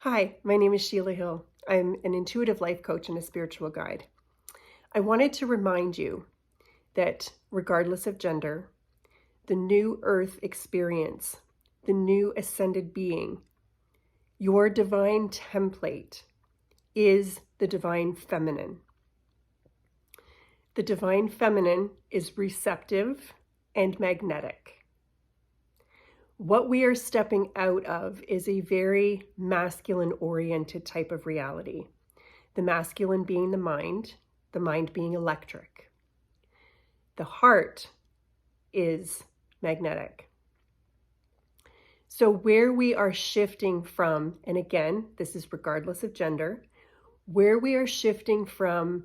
Hi, my name is Sheila Hill. I'm an intuitive life coach and a spiritual guide. I wanted to remind you that regardless of gender, the new earth experience, the new ascended being, your divine template is the divine feminine. The divine feminine is receptive and magnetic. What we are stepping out of is a very masculine-oriented type of reality. The masculine being the mind being electric. The heart is magnetic. So where we are shifting from, and again, this is regardless of gender, where we are shifting from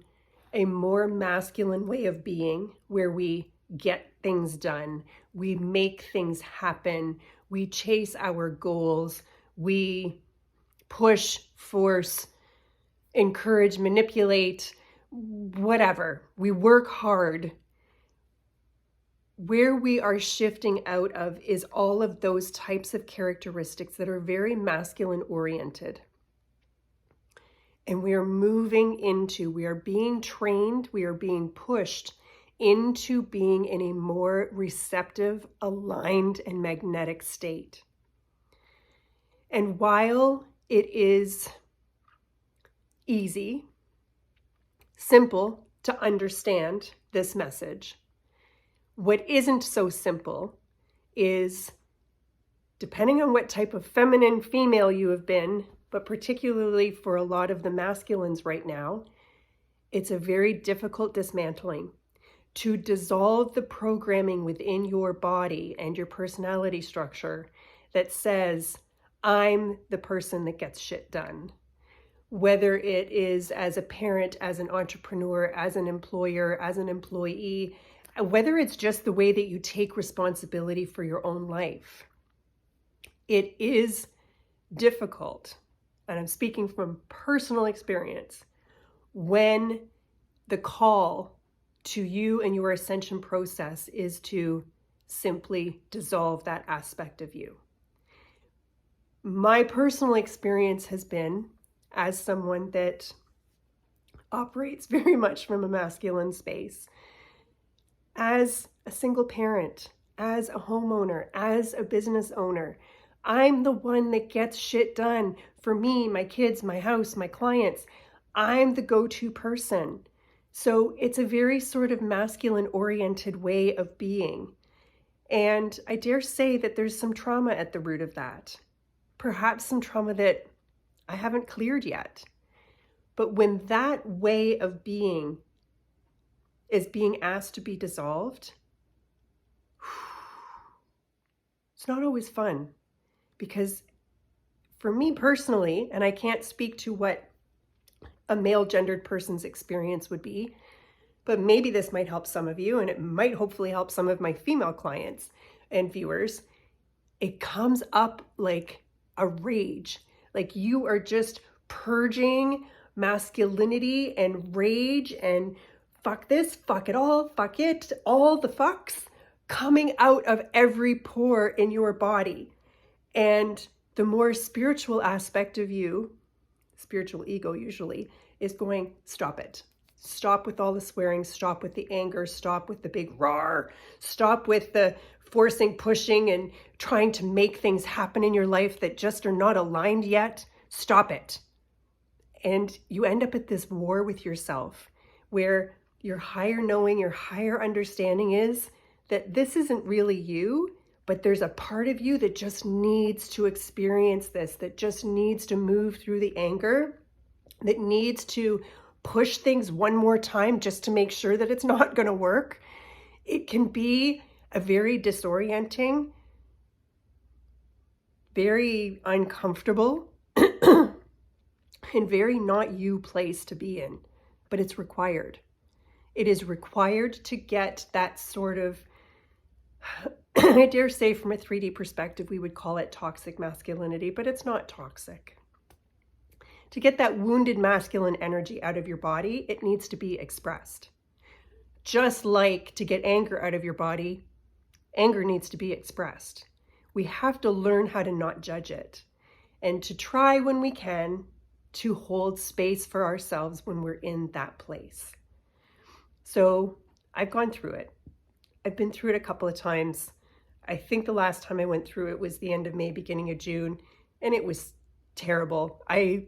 a more masculine way of being, where we get things done, we make things happen, we chase our goals, we push, force, encourage, manipulate, whatever. We work hard. Where we are shifting out of is all of those types of characteristics that are very masculine oriented. And we are moving into, we are being trained, we are being pushed into being in a more receptive, aligned, and magnetic state. And while it is easy, simple to understand this message, what isn't so simple is, depending on what type of feminine female you have been, but particularly for a lot of the masculines right now, it's a very difficult dismantling to dissolve the programming within your body and your personality structure that says, I'm the person that gets shit done. Whether it is as a parent, as an entrepreneur, as an employer, as an employee, whether it's just the way that you take responsibility for your own life. It is difficult, and I'm speaking from personal experience, when the call to you and your ascension process is to simply dissolve that aspect of you. My personal experience has been, as someone that operates very much from a masculine space, as a single parent, as a homeowner, as a business owner, I'm the one that gets shit done for me, my kids, my house, my clients. I'm the go-to person. So it's a very sort of masculine-oriented way of being. And I dare say that there's some trauma at the root of that. Perhaps some trauma that I haven't cleared yet. But when that way of being is being asked to be dissolved, it's not always fun. Because for me personally, and I can't speak to what a male gendered person's experience would be, but maybe this might help some of you, and it might hopefully help some of my female clients and viewers. It comes up like a rage, like you are just purging masculinity and rage and fuck this, fuck it all, fuck it, all the fucks coming out of every pore in your body. And the more spiritual aspect of you, spiritual ego usually, is going, stop it. Stop with all the swearing, stop with the anger, stop with the big roar, stop with the forcing, pushing, and trying to make things happen in your life that just are not aligned yet. Stop it. And you end up at this war with yourself where your higher knowing, your higher understanding is that this isn't really you, but there's a part of you that just needs to experience this, that just needs to move through the anger, that needs to push things one more time just to make sure that it's not going to work. It can be a very disorienting, very uncomfortable, and very not you place to be in, but it's required. It is required to get that sort of, I dare say from a 3D perspective, we would call it toxic masculinity, but it's not toxic. To get that wounded masculine energy out of your body, it needs to be expressed. Just like to get anger out of your body, anger needs to be expressed. We have to learn how to not judge it. and to try when we can to hold space for ourselves when we're in that place. So I've gone through it. I've been through it a couple of times. I think the last time I went through it was the end of May, beginning of June, and it was terrible. I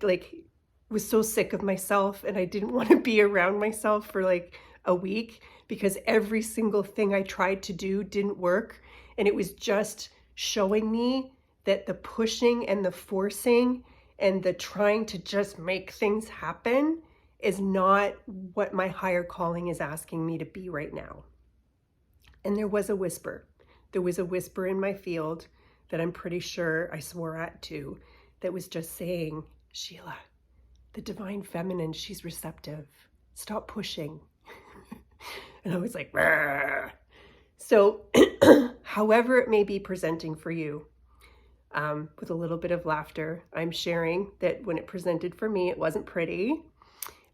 was so sick of myself, and I didn't want to be around myself for like a week because every single thing I tried to do didn't work. And it was just showing me that the pushing and the forcing and the trying to just make things happen is not what my higher calling is asking me to be right now. And there was a whisper. There was a whisper in my field that I'm pretty sure I swore at too, that was just saying, Sheila, the divine feminine, she's receptive. Stop pushing. And I was like, Rrr. So however it may be presenting for you, with a little bit of laughter, I'm sharing that when it presented for me, it wasn't pretty.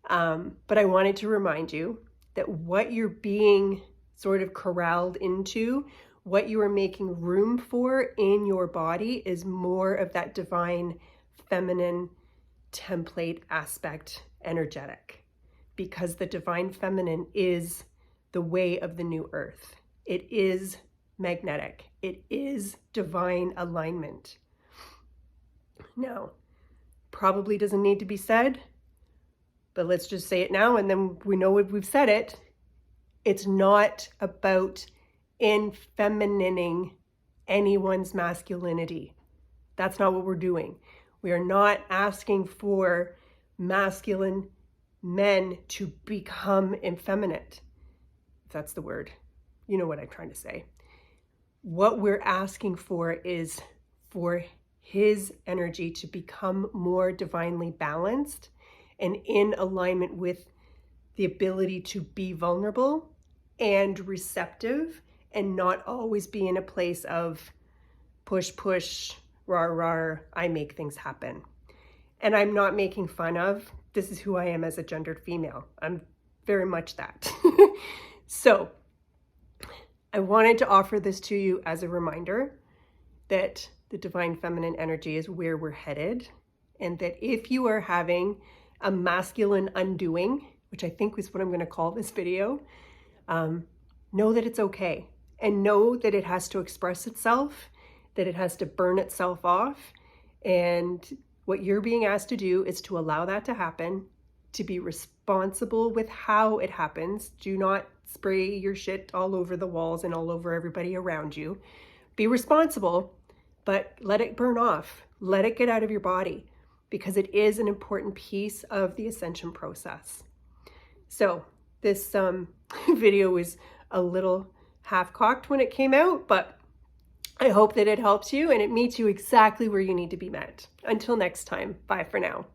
But I wanted to remind you that what you're being sort of corralled into, what you are making room for in your body is more of that divine feminine template aspect energetic, because the divine feminine is the way of the new earth. It is magnetic. It is divine alignment. Now, probably doesn't need to be said, but let's just say it now and then we know if we've said it. It's not about infeminining anyone's masculinity. That's not what we're doing. We are not asking for masculine men to become effeminate, if that's the word. You know what I'm trying to say. What we're asking for is for his energy to become more divinely balanced and in alignment with the ability to be vulnerable and receptive and not always be in a place of push, push, rah, rah, I make things happen. And I'm not making fun of, this is who I am as a gendered female. I'm very much that. So I wanted to offer this to you as a reminder that the divine feminine energy is where we're headed, and that if you are having a masculine undoing, which I think is what I'm going to call this video, know that it's okay, and know that it has to express itself, that it has to burn itself off. And what you're being asked to do is to allow that to happen, to be responsible with how it happens. Do not spray your shit all over the walls and all over everybody around you. Be responsible, but let it burn off. Let it get out of your body, because it is an important piece of the ascension process. So this video was a little half-cocked when it came out, but I hope that it helps you and it meets you exactly where you need to be met. Until next time, bye for now.